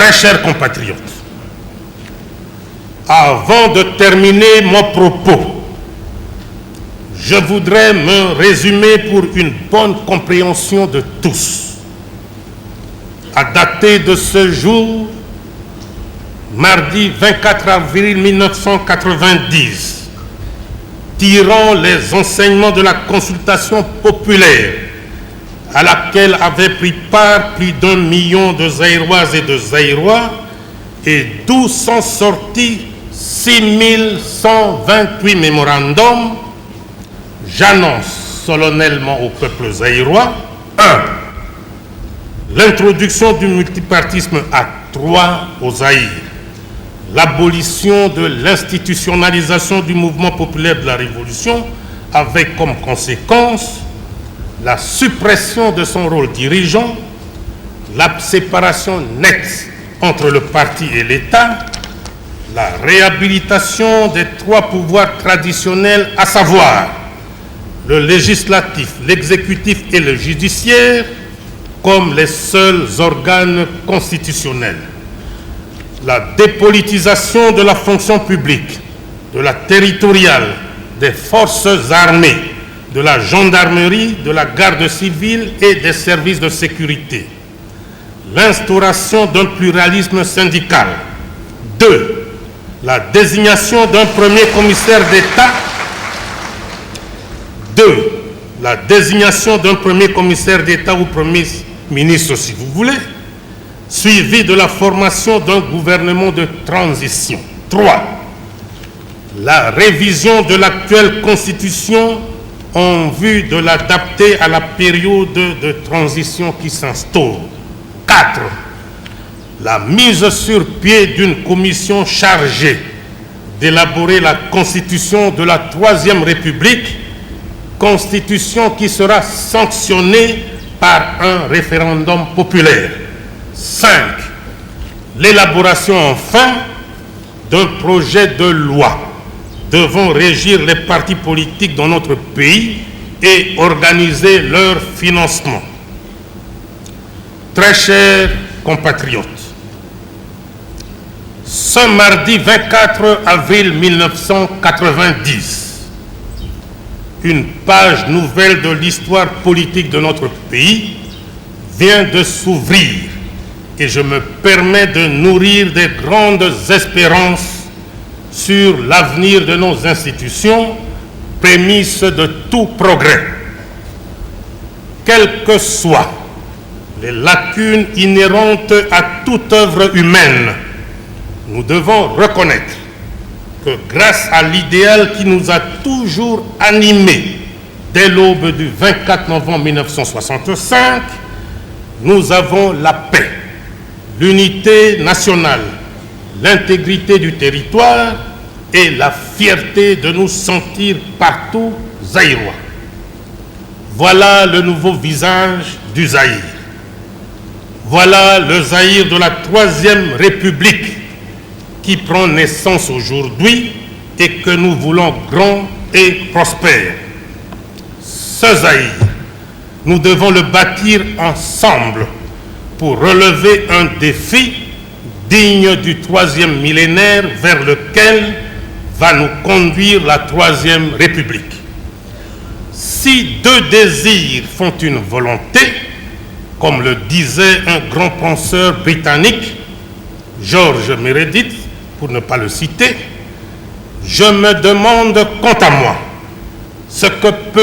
Très chers compatriotes, avant de terminer mon propos, je voudrais me résumer pour une bonne compréhension de tous. À dater de ce jour, mardi 24 avril 1990, tirant les enseignements de la consultation populaire à laquelle avaient pris part plus d'1 million de Zaïroises et de Zaïrois et d'où sont sortis 6128 mémorandums, j'annonce solennellement au peuple zaïrois 1. L'introduction du multipartisme à 3 au Zaïre, l'abolition de l'institutionnalisation du mouvement populaire de la Révolution avec comme conséquence la suppression de son rôle dirigeant, la séparation nette entre le parti et l'État, la réhabilitation des 3 pouvoirs traditionnels, à savoir le législatif, l'exécutif et le judiciaire, comme les seuls organes constitutionnels. La dépolitisation de la fonction publique, de la territoriale, des forces armées, de la gendarmerie, de la garde civile et des services de sécurité. L'instauration d'un pluralisme syndical. 2. La désignation d'un premier commissaire d'État. 2. La désignation d'un premier commissaire d'État ou premier ministre, si vous voulez, suivi de la formation d'un gouvernement de transition. 3. La révision de l'actuelle Constitution en vue de l'adapter à la période de transition qui s'instaure. 4. La mise sur pied d'une commission chargée d'élaborer la Constitution de la Troisième République, Constitution qui sera sanctionnée par un référendum populaire. 5. L'élaboration enfin d'un projet de loi devant régir les partis politiques dans notre pays et organiser leur financement. Très chers compatriotes, ce mardi 24 avril 1990, une page nouvelle de l'histoire politique de notre pays vient de s'ouvrir et je me permets de nourrir des grandes espérances sur l'avenir de nos institutions, prémisse de tout progrès. Quelles que soient les lacunes inhérentes à toute œuvre humaine, nous devons reconnaître que grâce à l'idéal qui nous a toujours animés dès l'aube du 24 novembre 1965, nous avons la paix, l'unité nationale, l'intégrité du territoire et la fierté de nous sentir partout zaïrois. Voilà le nouveau visage du Zaïre. Voilà le Zaïre de la Troisième République qui prend naissance aujourd'hui et que nous voulons grand et prospère. Ce Zaïre, nous devons le bâtir ensemble pour relever un défi digne du 3e millénaire vers lequel va nous conduire la Troisième République. Si 2 désirs font une volonté, comme le disait un grand penseur britannique, George Meredith, pour ne pas le citer, je me demande quant à moi ce que peut